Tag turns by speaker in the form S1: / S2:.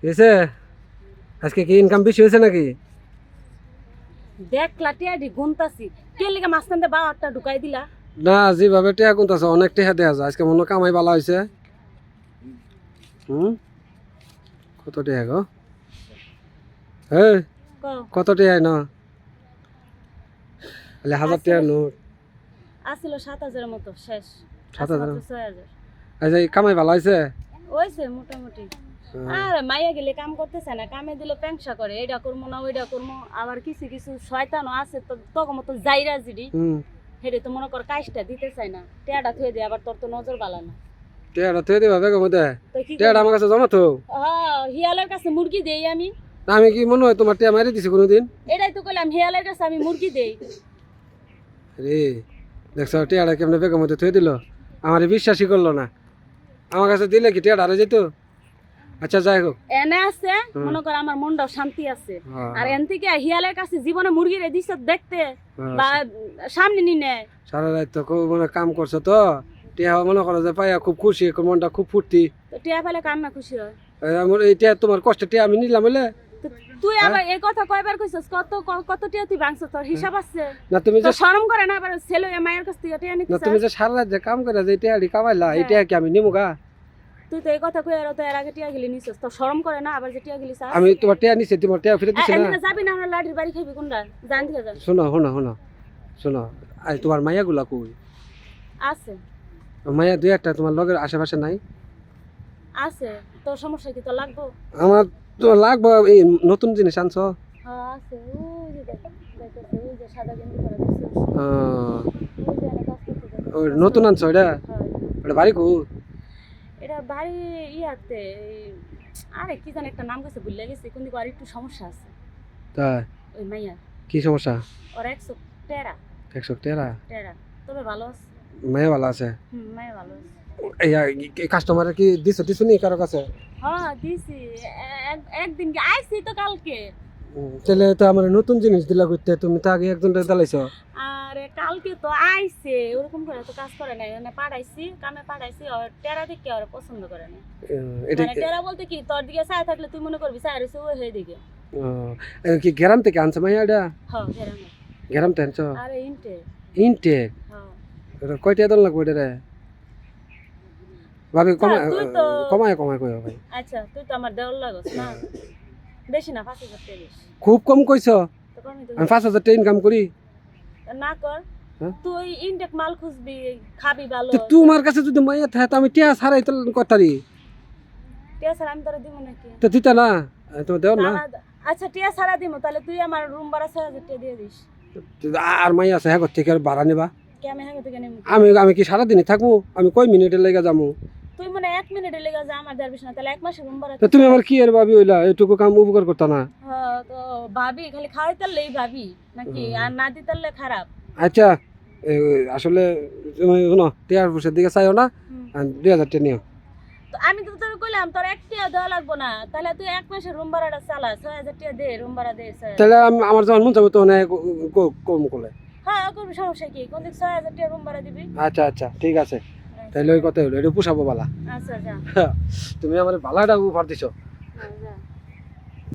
S1: এসে আজকে কি ইনকাম বেশি হয়েছে নাকি?
S2: দেখ লাটিয়াডি গুনতাছি কে লিগা মাঝখান দিয়ে বারটা ঢুকাই দিলা।
S1: না, যেভাবে টেহা গুনতাছে অনেক টেহা দেওয়া যায়। আজকে মনে হয় কামাই ভালো হয়েছে। কত টেহা গো? কত টেহা না? 1000 টেহা নোট।
S2: আসিল 7000 মতো শেষ।
S1: 7000?
S2: 6000
S1: আচ্ছা, এই কামাই ভালো হয়েছে?
S2: হইছে মোটামুটি। আর মাইয়া গেলে কাম করতেছে না, কামে দিলে পেংসা করে, এইটা করবো না ওইটা করবো। আবার কিছু কিছু শয়তানও আছে তো তখন মতো যাইরা জিডি হেডে তো মনে কর কাজটা দিতে চাই না, টেয়াটা থুয়ে দিয়ে আবার তোর তো নজর বালা না।
S1: টেহাটা থুয়ে দিবা বেগম মধ্যে?
S2: তো কি
S1: টেহাটা আমার কাছে জমা তো।
S2: হিয়ালের কাছে মুরগি দেই আমি।
S1: আমি কি মনে হয় তোমার টেহা মারি দিছি কোনোদিন?
S2: এটাই তো কইলাম, হিয়ালের কাছে আমি মুরগি দেই।
S1: রে দেখছো টেহাটা কেমনে বেগম মধ্যে থুয়ে দিল? আমার বিশ্বাসই করলো না। আমার কাছে দিলে কি টেহাটা হারে যেত? আচ্ছা যাই হোক,
S2: এনে আছে মনে কর আমার মনটাও শান্তি আছে। আর এন থেকে হিয়ালের কাছে জীবনে মুরগি রে দিছ দেখতে বা সামনে নি নেয়।
S1: সারা রাত তো খুব মানে কাম করছো তো, টিয়া মনে করো যে পাইয়া খুব খুশি, মনটা খুব ফুর্তি।
S2: তো টিয়া পেলে কার না খুশি হয়?
S1: এই টিয়া তোমার কষ্ট টিয়া আমি নিলাম বলে।
S2: তুই আবার এই কথা কয়বার কইছস? কত টিয়া তুই ভাঙছ? তোর হিসাব আছে
S1: না? তুমি যে
S2: শরম করে না আবার ছেলে মায়ের কাছ থেকে টিয়া নিতে?
S1: না, তুমি যে সারা রাত যে কাম করে যে টিয়াডি কামাইলা, এই টিয়া কি আমি নিমু গা?
S2: তুই তো এই কথা কই আর তো এর আগে টিয়া গিলি নিছস, তো শরম করে না আবার যে টিয়া গিলি?
S1: আমি তোমার টিয়া নিছি, তোমার টিয়া ফিরে দিছি না?
S2: এমনি যাবি না আমরা লাঠির বাড়ি খাইবি কোনটা? জান দিকে যা।
S1: শোনো শোনো শোনো শোনো, আই তোমার মাইয়া গুলা কই?
S2: আছে
S1: মাইয়া দুই একটা তোমার লগের আশেপাশে নাই?
S2: আছে। তোর সমস্যা কি? তো লাগবো?
S1: আমার তো লাগবে। এই নতুন জিনিস আনছো?
S2: হ্যাঁ আছে। ওই যে দেখ, দেখতেছিস ওই যে সাদা গেঞ্জি পরে দিছস, ওই যে এনে কাজ করতে
S1: ওই নতুন আনছো এটা? ওটা বাড়ি কো?
S2: এটা বাড়ি ইয়াতে আরে কি জানি একটা নাম কইছে ভুলে গেছি, কোন দিকে আর একটু সমস্যা আছে।
S1: তাই?
S2: ওই মাইয়া
S1: কি সমস্যা?
S2: ওর 100 টেরা
S1: 100 টেরা?
S2: টেরা তবে ভালো আছে।
S1: মাইয়া ভালো আছে?
S2: মাইয়া ভালো আছে।
S1: এই কাস্টমারে কি দিছো নি কারো কাছে?
S2: হ্যাঁ দিছি। একদিন কি আইছি তো কালকে।
S1: তাহলে তো আমার নতুন জিনিস দিলা করতে, তুমি তো আগে একজন দালাইছো।
S2: আরে কালকে তো আইছে, ওরকম করে তো কাজ করে নাই, মানে পাঠাইছি কামে পাঠাইছি, আর টেরা দেখে আর পছন্দ করে না।
S1: এটা
S2: মানে টেরা বলতে কি, তোর দিকে চাই থাকলে তুই মনে করবি চাই রইছে ওই হয়ে দিকে।
S1: কি গ্রাম থেকে আনছো মাইয়া এটা?
S2: হ্যাঁ গ্রামে।
S1: গ্রাম থেকে আনছো?
S2: আরে ইনটে।
S1: ইনটেক?
S2: হ্যাঁ।
S1: এটা কয়টা দল লাগবে এটা রে? ভাবি
S2: তুই তো
S1: কমায় কই ভাই?
S2: আচ্ছা তুই তো আমার দেওয়ার লাগস না, বেশি না 5000 টাকা বেশি।
S1: খুব কম কইছো।
S2: তো কমই তো
S1: আমি 5000 টাকা ইনকাম করি।
S2: না কর। তুই ইনটেক মাল খুঁজবি, খাবি ভালো।
S1: তো তোমার কাছে যদি মাইয়া থাকে তো আমি টিয়া ছাড়াই তো কথারি।
S2: টিয়া ছাড়া আমি তোরা দিব নাকি?
S1: তো দিতা না? তো দেও না।
S2: আচ্ছা টিয়া ছাড়া দিব, তাহলে তুই আমার রুম ভাড়া 6000 টাকা দিয়ে দিস।
S1: আর মাইয়া আছে হ্যাঁ থেকে আর ভাড়া নিবা?
S2: কে আমি হ্যাঁ থেকে নেব?
S1: আমি কি সারাদিনই থাকবো? আমি কয় মিনিটের লেগে যাবো?
S2: তুই মনে 1 মিনিটে লেগে যা, আমার যার না, তাহলে 1 মাসের রুম ভাড়া।
S1: তুমি আমার কি এর ভাবি হইলা? এটুকু কাম উপকার করতা না?
S2: হ্যাঁ তো ভাবি খালি খাওয়াইতারলেই ভাবি নাকি, আর না দিতারলে খারাপ।
S1: আচ্ছা আসলে তুমি শোনো, টিয়ার পয়সার দিকে চাইও না, 2000 টাকা নিও।
S2: তো আমি তো তোর কইলাম তোর 1 টাকা দেওয়া লাগবো না, তাহলে তুই 1 মাসের রুম ভাড়াটা চালা, 6000 টাকা দে, রুম ভাড়া দে।
S1: তাহলে আমার যখন মন যাবো তখন কম করলে।
S2: হ্যাঁ করবি, সমস্যা কি? কোন দিক 6000 টাকা রুম ভাড়া দিবি।
S1: আচ্ছা ঠিক আছে, তাহলে ওই কথা হলো, এটা পুষাবো বালা।
S2: আচ্ছা যা।
S1: তুমি আমার বালাটা উপহার দিছো।
S2: যা